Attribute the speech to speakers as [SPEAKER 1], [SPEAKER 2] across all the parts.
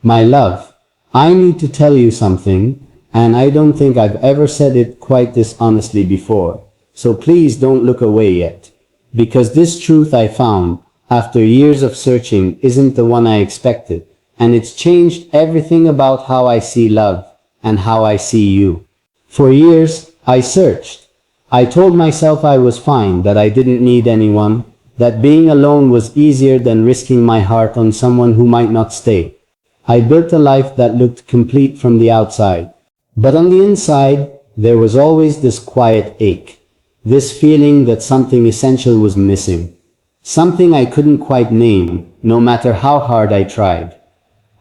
[SPEAKER 1] My love, I need to tell you something, and I don't think I've ever said it quite this honestly before, so please don't look away yet. Because this truth I found, after years of searching, isn't the one I expected, and it's changed everything about how I see love, and how I see you. For years, I searched. I told myself I was fine, that I didn't need anyone, that being alone was easier than risking my heart on someone who might not stay. I built a life that looked complete from the outside. But on the inside, there was always this quiet ache. This feeling that something essential was missing. Something I couldn't quite name, no matter how hard I tried.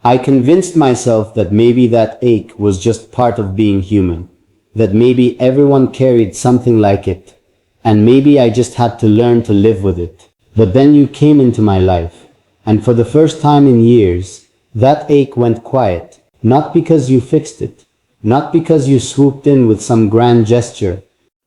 [SPEAKER 1] I convinced myself that maybe that ache was just part of being human. That maybe everyone carried something like it. And maybe I just had to learn to live with it. But then you came into my life. And for the first time in years, that ache went quiet. Not because you fixed it. Not because you swooped in with some grand gesture.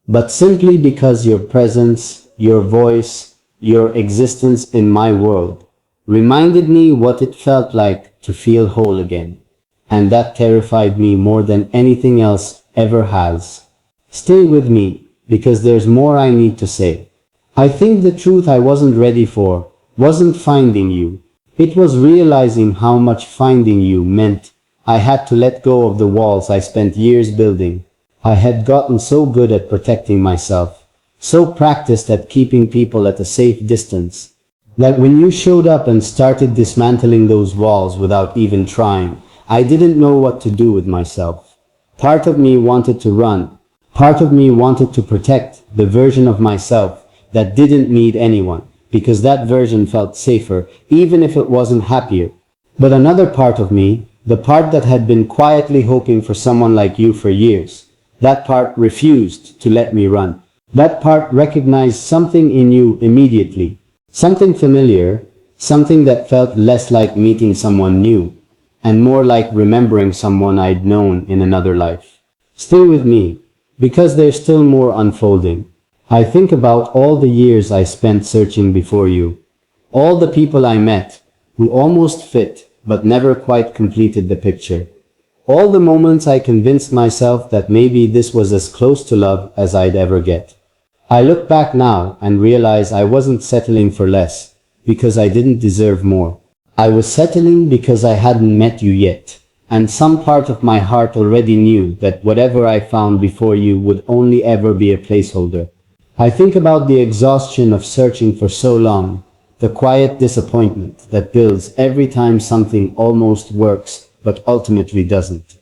[SPEAKER 1] But simply because your presence, your voice, your existence in my world reminded me what it felt like to feel whole again. And that terrified me more than anything else ever has. Stay with me, because there's more I need to say. I think the truth I wasn't ready for wasn't finding you. It was realizing how much finding you meant. I had to let go of the walls I spent years building. I had gotten so good at protecting myself, so practiced at keeping people at a safe distance, that when you showed up and started dismantling those walls without even trying, I didn't know what to do with myself. Part of me wanted to run. Part of me wanted to protect the version of myself that didn't need anyone, because that version felt safer, even if it wasn't happier. But another part of me, the part that had been quietly hoping for someone like you for years, that part refused to let me run. That part recognized something in you immediately. Something familiar, something that felt less like meeting someone new, and more like remembering someone I'd known in another life. Stay with me, because there's still more unfolding. I think about all the years I spent searching before you. All the people I met, who almost fit, but never quite completed the picture. All the moments I convinced myself that maybe this was as close to love as I'd ever get. I look back now and realize I wasn't settling for less, because I didn't deserve more. I was settling because I hadn't met you yet, and some part of my heart already knew that whatever I found before you would only ever be a placeholder. I think about the exhaustion of searching for so long, the quiet disappointment that builds every time something almost works but ultimately doesn't.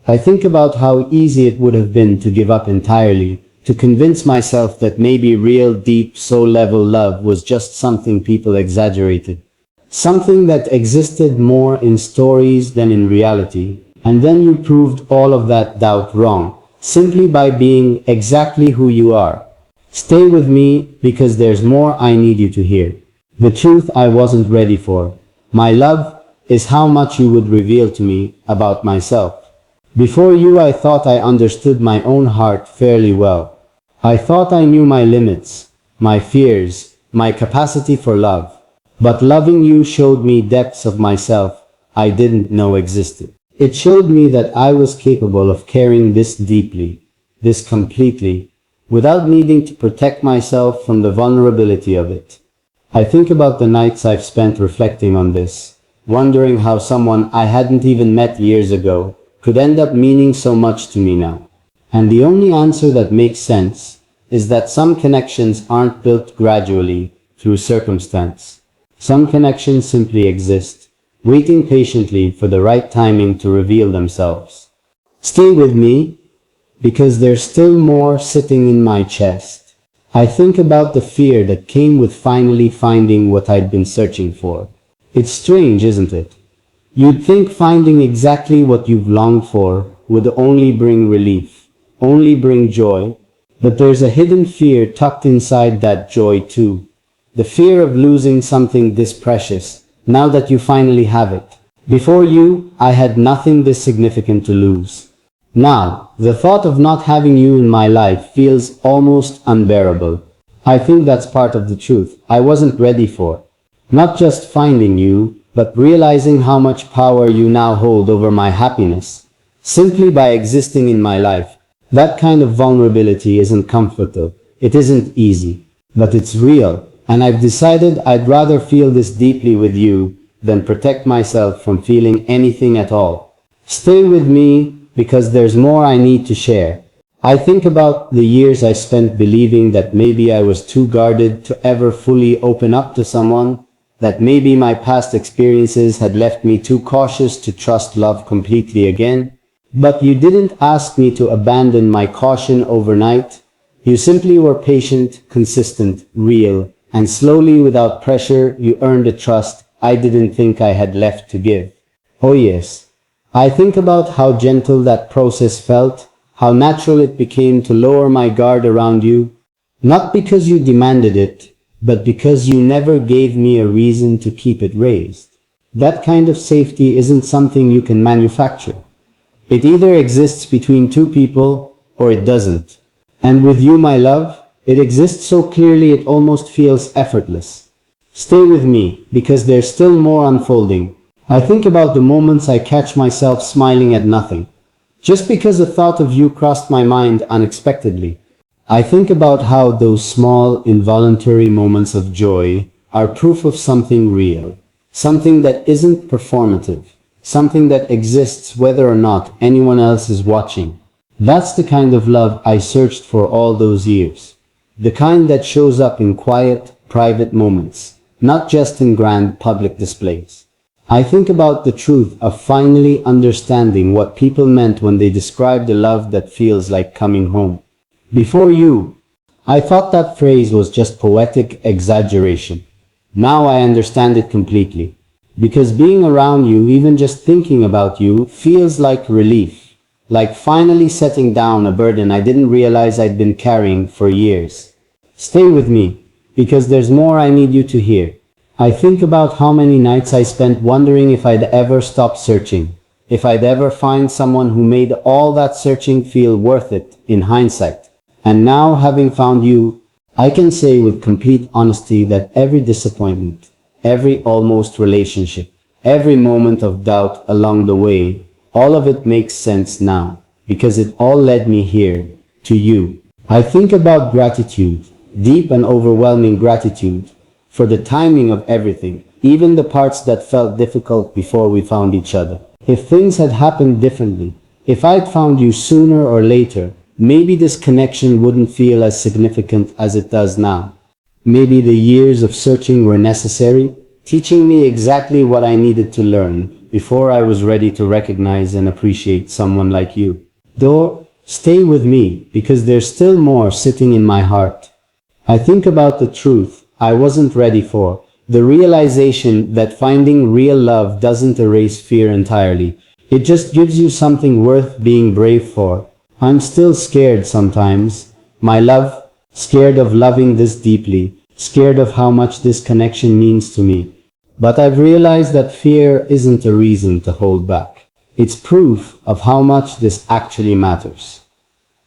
[SPEAKER 1] I think about how easy it would have been to give up entirely, to convince myself that maybe real, deep, soul-level love was just something people exaggerated. Something that existed more in stories than in reality. And then you proved all of that doubt wrong, simply by being exactly who you are. Stay with me, because there's more I need you to hear. The truth I wasn't ready for, my love, is how much you would reveal to me about myself. Before you, I thought I understood my own heart fairly well. I thought I knew my limits, my fears, my capacity for love. But loving you showed me depths of myself I didn't know existed. It showed me that I was capable of caring this deeply, this completely, without needing to protect myself from the vulnerability of it. I think about the nights I've spent reflecting on this, wondering how someone I hadn't even met years ago could end up meaning so much to me now. And the only answer that makes sense is that some connections aren't built gradually through circumstance. Some connections simply exist, waiting patiently for the right timing to reveal themselves. Stay with me, because there's still more sitting in my chest. I think about the fear that came with finally finding what I'd been searching for. It's strange, isn't it? You'd think finding exactly what you've longed for would only bring relief, only bring joy, but there's a hidden fear tucked inside that joy too. The fear of losing something this precious, now that you finally have it. Before you, I had nothing this significant to lose. Now, the thought of not having you in my life feels almost unbearable. I think that's part of the truth I wasn't ready for. Not just finding you, but realizing how much power you now hold over my happiness, simply by existing in my life. That kind of vulnerability isn't comfortable, it isn't easy, but it's real, and I've decided I'd rather feel this deeply with you than protect myself from feeling anything at all. Stay with me, because there's more I need to share. I think about the years I spent believing that maybe I was too guarded to ever fully open up to someone, that maybe my past experiences had left me too cautious to trust love completely again. But you didn't ask me to abandon my caution overnight. You simply were patient, consistent, real, and slowly, without pressure, you earned a trust I didn't think I had left to give. Oh yes, I think about how gentle that process felt, how natural it became to lower my guard around you, not because you demanded it, but because you never gave me a reason to keep it raised. That kind of safety isn't something you can manufacture. It either exists between two people, or it doesn't. And with you, my love, it exists so clearly it almost feels effortless. Stay with me, because there's still more unfolding. I think about the moments I catch myself smiling at nothing, just because the thought of you crossed my mind unexpectedly. I think about how those small, involuntary moments of joy are proof of something real, something that isn't performative, something that exists whether or not anyone else is watching. That's the kind of love I searched for all those years. The kind that shows up in quiet, private moments, not just in grand public displays. I think about the truth of finally understanding what people meant when they described a love that feels like coming home. Before you, I thought that phrase was just poetic exaggeration. Now I understand it completely. Because being around you, even just thinking about you, feels like relief. Like finally setting down a burden I didn't realize I'd been carrying for years. Stay with me, because there's more I need you to hear. I think about how many nights I spent wondering if I'd ever stop searching, if I'd ever find someone who made all that searching feel worth it in hindsight. And now, having found you, I can say with complete honesty that every disappointment, every almost relationship, every moment of doubt along the way, all of it makes sense now, because it all led me here, to you. I think about gratitude, deep and overwhelming gratitude, for the timing of everything, even the parts that felt difficult before we found each other. If things had happened differently, if I'd found you sooner or later, maybe this connection wouldn't feel as significant as it does now. Maybe the years of searching were necessary, teaching me exactly what I needed to learn before I was ready to recognize and appreciate someone like you. Though, stay with me, because there's still more sitting in my heart. I think about the truth I wasn't ready for, the realization that finding real love doesn't erase fear entirely. It just gives you something worth being brave for. I'm still scared sometimes, my love, scared of loving this deeply, scared of how much this connection means to me. But I've realized that fear isn't a reason to hold back. It's proof of how much this actually matters.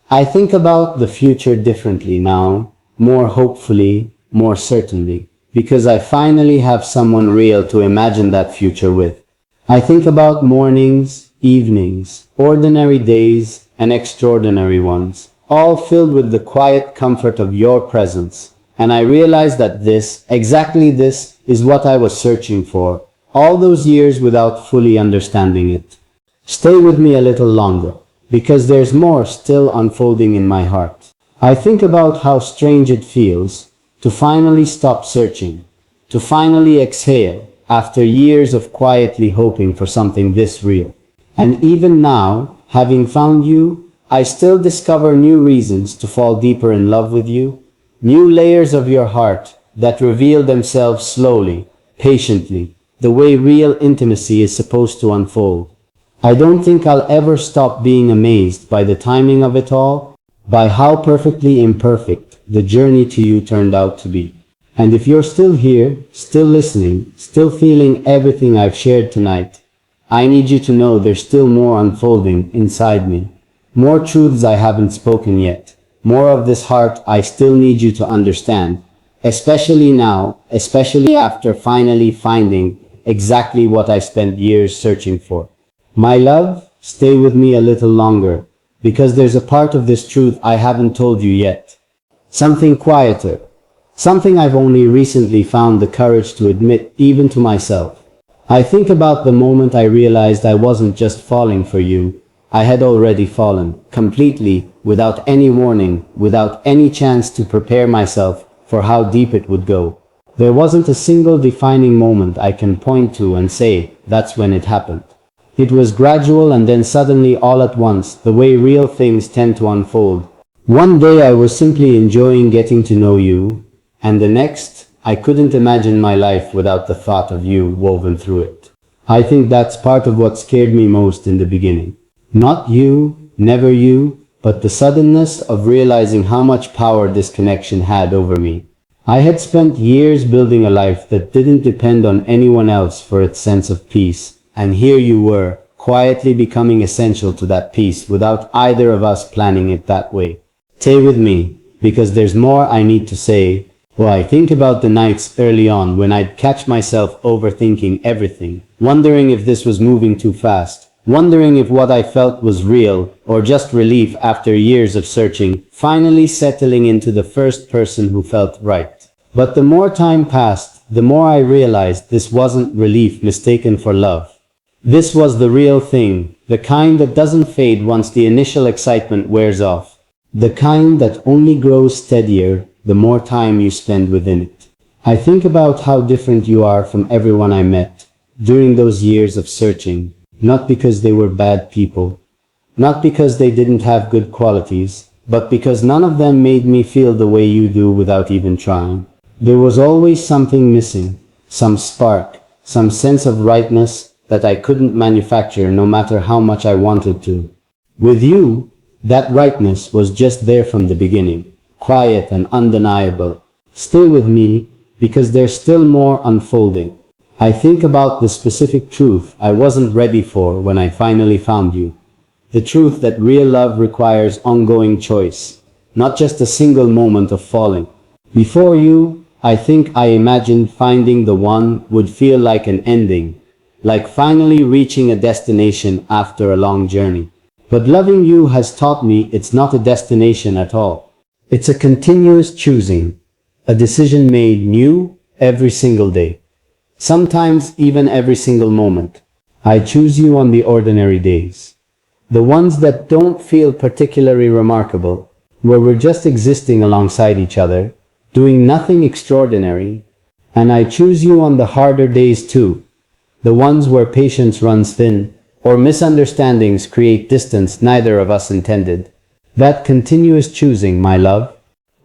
[SPEAKER 1] I think about the future differently now, more hopefully, more certainly, because I finally have someone real to imagine that future with. I think about mornings, evenings, ordinary days, and extraordinary ones, all filled with the quiet comfort of your presence. And I realize that this, exactly this, is what I was searching for, all those years without fully understanding it. Stay with me a little longer, because there's more still unfolding in my heart. I think about how strange it feels to finally stop searching, to finally exhale after years of quietly hoping for something this real. And even now, having found you, I still discover new reasons to fall deeper in love with you, new layers of your heart that reveal themselves slowly, patiently, the way real intimacy is supposed to unfold. I don't think I'll ever stop being amazed by the timing of it all, by how perfectly imperfect the journey to you turned out to be. And if you're still here, still listening, still feeling everything I've shared tonight, I need you to know there's still more unfolding inside me. More truths I haven't spoken yet. More of this heart I still need you to understand. Especially now, especially after finally finding exactly what I spent years searching for. My love, stay with me a little longer, because there's a part of this truth I haven't told you yet. Something quieter. Something I've only recently found the courage to admit even to myself. I think about the moment I realized I wasn't just falling for you. I had already fallen, completely, without any warning, without any chance to prepare myself for how deep it would go. There wasn't a single defining moment I can point to and say, that's when it happened. It was gradual and then suddenly all at once, the way real things tend to unfold. One day I was simply enjoying getting to know you, and the next, I couldn't imagine my life without the thought of you woven through it. I think that's part of what scared me most in the beginning. Not you, never you, but the suddenness of realizing how much power this connection had over me. I had spent years building a life that didn't depend on anyone else for its sense of peace, and here you were, quietly becoming essential to that peace without either of us planning it that way. Stay with me, because there's more I need to say. Well, I think about the nights early on when I'd catch myself overthinking everything, wondering if this was moving too fast, wondering if what I felt was real or just relief after years of searching, finally settling into the first person who felt right. But the more time passed, the more I realized this wasn't relief mistaken for love. This was the real thing, the kind that doesn't fade once the initial excitement wears off, the kind that only grows steadier the more time you spend within it. I think about how different you are from everyone I met during those years of searching, not because they were bad people, not because they didn't have good qualities, but because none of them made me feel the way you do without even trying. There was always something missing, some spark, some sense of rightness that I couldn't manufacture no matter how much I wanted to. With you, that rightness was just there from the beginning, quiet and undeniable. Stay with me, because there's still more unfolding. I think about the specific truth I wasn't ready for when I finally found you. The truth that real love requires ongoing choice, not just a single moment of falling. Before you, I think I imagined finding the one would feel like an ending, like finally reaching a destination after a long journey. But loving you has taught me it's not a destination at all. It's a continuous choosing, a decision made new every single day. Sometimes even every single moment. I choose you on the ordinary days. The ones that don't feel particularly remarkable, where we're just existing alongside each other, doing nothing extraordinary. And I choose you on the harder days too. The ones where patience runs thin, or misunderstandings create distance neither of us intended. That continuous choosing, my love.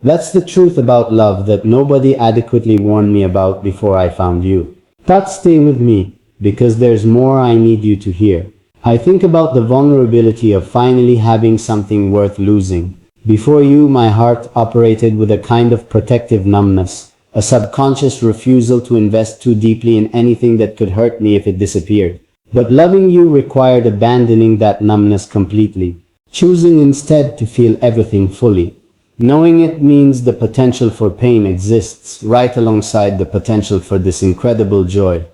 [SPEAKER 1] That's the truth about love that nobody adequately warned me about before I found you. But stay with me, because there's more I need you to hear. I think about the vulnerability of finally having something worth losing. Before you, my heart operated with a kind of protective numbness, a subconscious refusal to invest too deeply in anything that could hurt me if it disappeared. But loving you required abandoning that numbness completely. Choosing instead to feel everything fully. Knowing it means the potential for pain exists right alongside the potential for this incredible joy.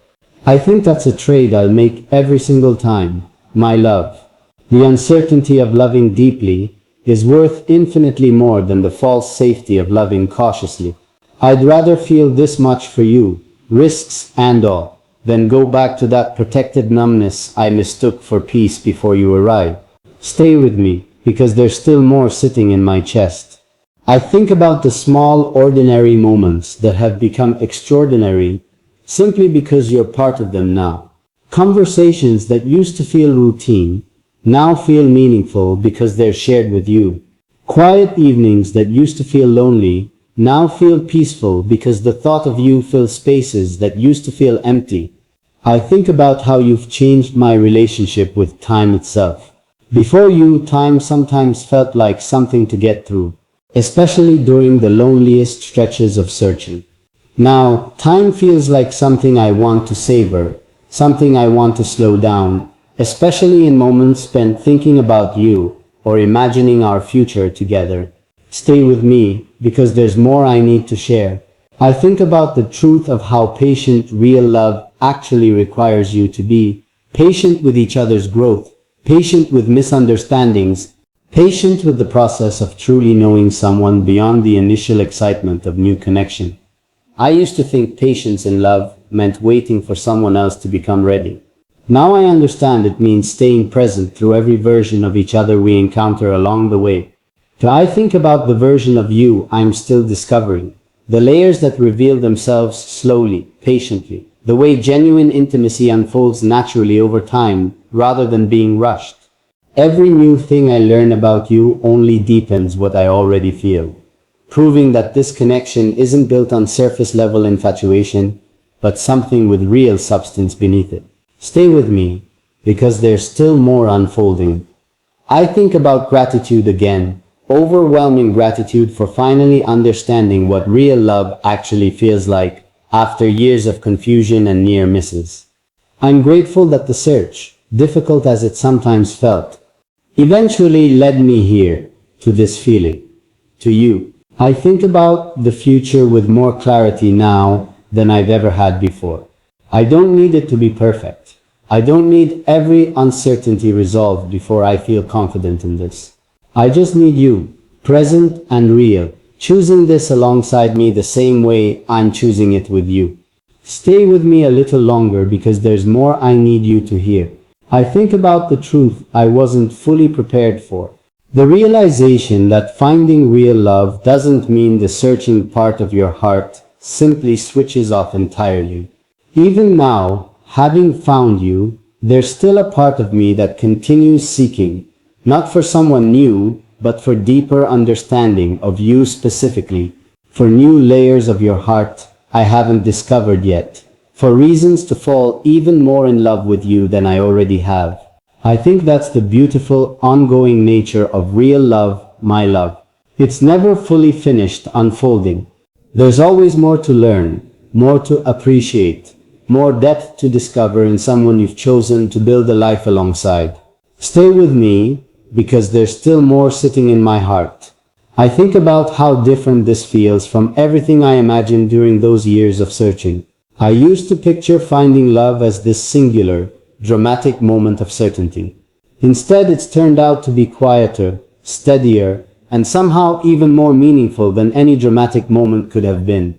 [SPEAKER 1] I think that's a trade I'll make every single time, my love. The uncertainty of loving deeply is worth infinitely more than the false safety of loving cautiously. I'd rather feel this much for you, risks and all, than go back to that protected numbness I mistook for peace before you arrived. Stay with me, because there's still more sitting in my chest. I think about the small, ordinary moments that have become extraordinary simply because you're part of them now. Conversations that used to feel routine now feel meaningful because they're shared with you. Quiet evenings that used to feel lonely now feel peaceful because the thought of you fills spaces that used to feel empty. I think about how you've changed my relationship with time itself. Before you, time sometimes felt like something to get through, especially during the loneliest stretches of searching. Now, time feels like something I want to savor, something I want to slow down, especially in moments spent thinking about you or imagining our future together. Stay with me, because there's more I need to share. I think about the truth of how patient real love actually requires you to be patient with each other's growth, patient with misunderstandings, patient with the process of truly knowing someone beyond the initial excitement of new connection. I used to think patience in love meant waiting for someone else to become ready. Now I understand it means staying present through every version of each other we encounter along the way. I think about the version of you I'm still discovering, the layers that reveal themselves slowly, patiently, the way genuine intimacy unfolds naturally over time rather than being rushed. Every new thing I learn about you only deepens what I already feel, proving that this connection isn't built on surface level infatuation, but something with real substance beneath it. Stay with me, because there's still more unfolding. I think about gratitude again, overwhelming gratitude for finally understanding what real love actually feels like after years of confusion and near misses. I'm grateful that the search, difficult as it sometimes felt, eventually led me here, to this feeling, to you. I think about the future with more clarity now than I've ever had before. I don't need it to be perfect. I don't need every uncertainty resolved before I feel confident in this. I just need you, present and real, choosing this alongside me the same way I'm choosing it with you. Stay with me a little longer because there's more I need you to hear. I think about the truth I wasn't fully prepared for. The realization that finding real love doesn't mean the searching part of your heart simply switches off entirely. Even now, having found you, there's still a part of me that continues seeking, not for someone new, but for deeper understanding of you specifically, for new layers of your heart I haven't discovered yet, for reasons to fall even more in love with you than I already have. I think that's the beautiful, ongoing nature of real love, my love. It's never fully finished unfolding. There's always more to learn, more to appreciate, more depth to discover in someone you've chosen to build a life alongside. Stay with me, because there's still more sitting in my heart. I think about how different this feels from everything I imagined during those years of searching. I used to picture finding love as this singular, dramatic moment of certainty. Instead, it's turned out to be quieter, steadier, and somehow even more meaningful than any dramatic moment could have been.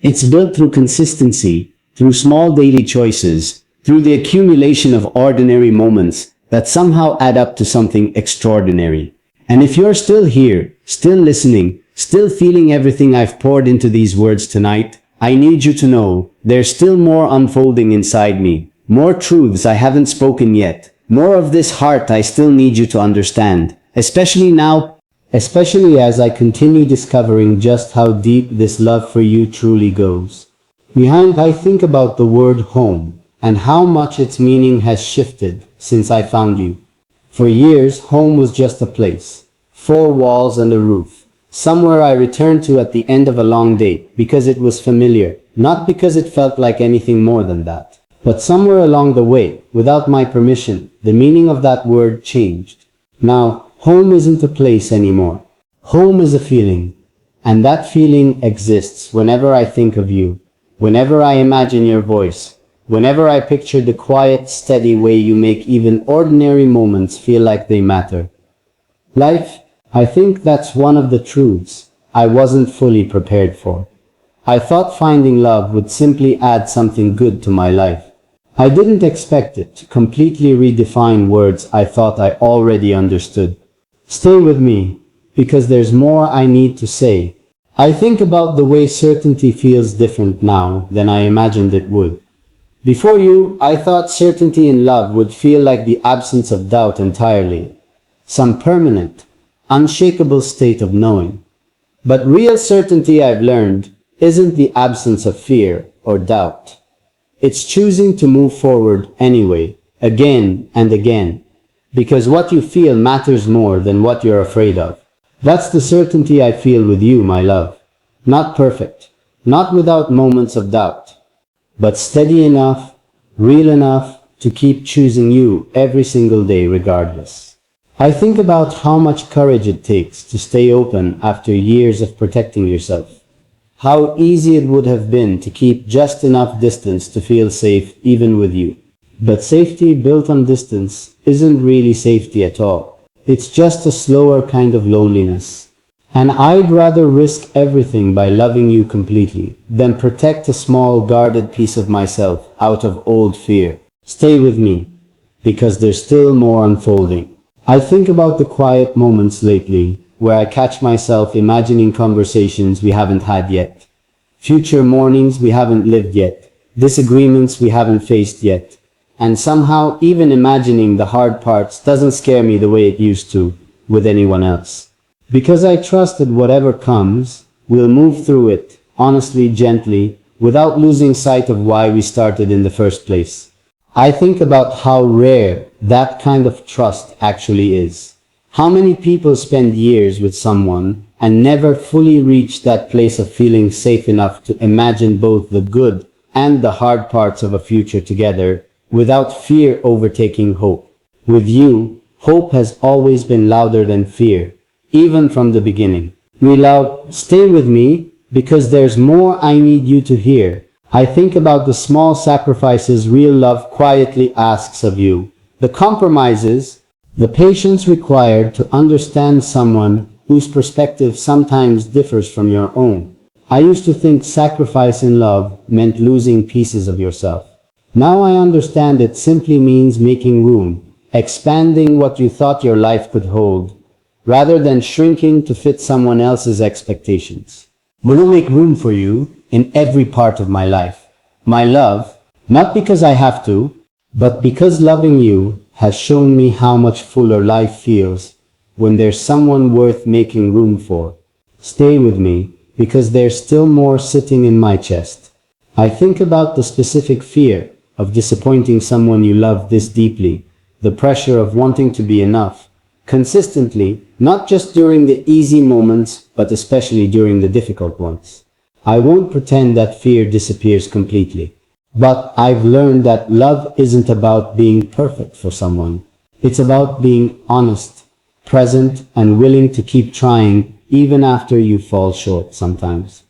[SPEAKER 1] It's built through consistency, through small daily choices, through the accumulation of ordinary moments that somehow add up to something extraordinary. And if you're still here, still listening, still feeling everything I've poured into these words tonight, I need you to know there's still more unfolding inside me, more truths I haven't spoken yet, more of this heart I still need you to understand, especially now, especially as I continue discovering just how deep this love for you truly goes. I think about the word home and how much its meaning has shifted since I found you. For years, home was just a place, four walls and a roof, somewhere I returned to at the end of a long day because it was familiar, not because it felt like anything more than that. But somewhere along the way, without my permission, the meaning of that word changed. Now, home isn't a place anymore. Home is a feeling, and that feeling exists whenever I think of you, whenever I imagine your voice, whenever I picture the quiet, steady way you make even ordinary moments feel like they matter. Life, I think that's one of the truths I wasn't fully prepared for. I thought finding love would simply add something good to my life. I didn't expect it to completely redefine words I thought I already understood. Stay with me, because there's more I need to say. I think about the way certainty feels different now than I imagined it would. Before you, I thought certainty in love would feel like the absence of doubt entirely, some permanent, unshakable state of knowing. But real certainty, I've learned, isn't the absence of fear or doubt. It's choosing to move forward anyway, again and again, because what you feel matters more than what you're afraid of. That's the certainty I feel with you, my love. Not perfect, not without moments of doubt, but steady enough, real enough to keep choosing you every single day regardless. I think about how much courage it takes to stay open after years of protecting yourself. how easy it would have been to keep just enough distance to feel safe even with you. But safety built on distance isn't really safety at all. It's just a slower kind of loneliness. And I'd rather risk everything by loving you completely than protect a small guarded piece of myself out of old fear. Stay with me, because there's still more unfolding. I think about the quiet moments lately where I catch myself imagining conversations we haven't had yet, future mornings we haven't lived yet, disagreements we haven't faced yet, and somehow even imagining the hard parts doesn't scare me the way it used to with anyone else. Because I trust that whatever comes, we'll move through it, honestly, gently, without losing sight of why we started in the first place. I think about how rare that kind of trust actually is. How many people spend years with someone and never fully reach that place of feeling safe enough to imagine both the good and the hard parts of a future together without fear overtaking hope. With you, hope has always been louder than fear. Even from the beginning. We loud, stay with me, because there's more I need you to hear. I think about the small sacrifices real love quietly asks of you, the compromises, the patience required to understand someone whose perspective sometimes differs from your own. I used to think sacrifice in love meant losing pieces of yourself. Now I understand it simply means making room, expanding what you thought your life could hold, rather than shrinking to fit someone else's expectations. Will make room for you in every part of my life. My love, not because I have to, but because loving you has shown me how much fuller life feels when there's someone worth making room for. Stay with me, because there's still more sitting in my chest. I think about the specific fear of disappointing someone you love this deeply, the pressure of wanting to be enough, consistently, not just during the easy moments, but especially during the difficult ones. I won't pretend that fear disappears completely. But I've learned that love isn't about being perfect for someone. It's about being honest, present, and willing to keep trying even after you fall short sometimes.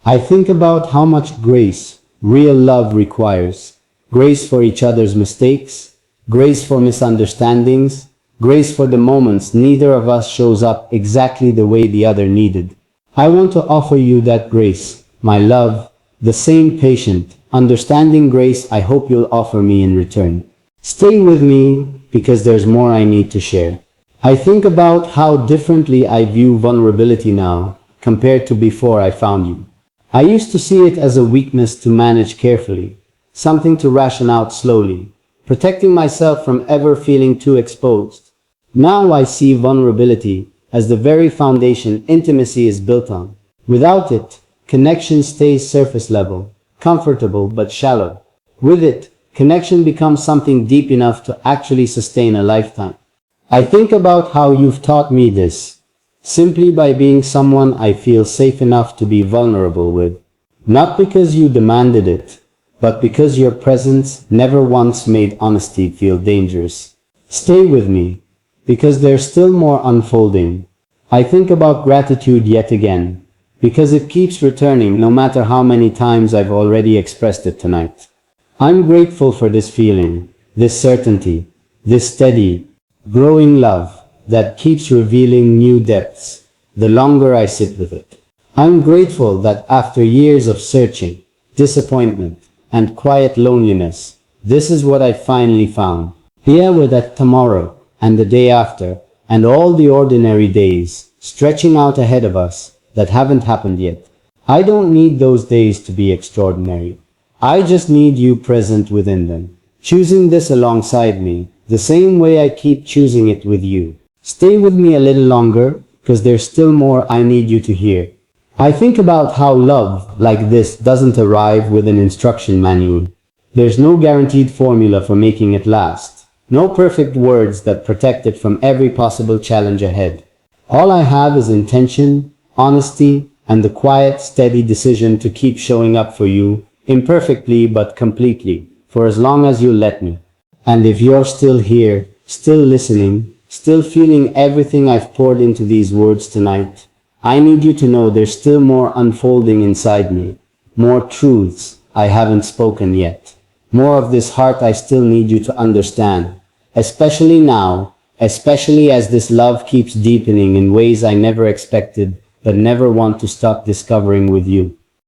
[SPEAKER 1] I think about how much grace real love requires. Grace for each other's mistakes, grace for misunderstandings, grace for the moments neither of us shows up exactly the way the other needed. I want to offer you that grace, my love, the same patient, understanding grace I hope you'll offer me in return. Stay with me, because there's more I need to share. I think about how differently I view vulnerability now compared to before I found you. I used to see it as a weakness to manage carefully, something to ration out slowly, protecting myself from ever feeling too exposed. Now I see vulnerability as the very foundation intimacy is built on. Without it, connection stays surface level, comfortable but shallow. With it, connection becomes something deep enough to actually sustain a lifetime. I think about how you've taught me this, simply by being someone I feel safe enough to be vulnerable with. Not because you demanded it, but because your presence never once made honesty feel dangerous. Stay with me, because there's still more unfolding. I think about gratitude yet again, because it keeps returning no matter how many times I've already expressed it tonight. I'm grateful for this feeling, this certainty, this steady, growing love that keeps revealing new depths the longer I sit with it. I'm grateful that after years of searching, disappointment, and quiet loneliness, this is what I finally found. Here with that tomorrow, and the day after, and all the ordinary days stretching out ahead of us that haven't happened yet. I don't need those days to be extraordinary. I just need you present within them, choosing this alongside me, the same way I keep choosing it with you. Stay with me a little longer, because there's still more I need you to hear. I think about how love like this doesn't arrive with an instruction manual. There's no guaranteed formula for making it last. No perfect words that protect it from every possible challenge ahead. All I have is intention, honesty, and the quiet, steady decision to keep showing up for you, imperfectly but completely, for as long as you let me. And if you're still here, still listening, still feeling everything I've poured into these words tonight, I need you to know there's still more unfolding inside me, more truths I haven't spoken yet, more of this heart I still need you to understand, especially now, especially as this love keeps deepening in ways I never expected but never want to stop discovering with you.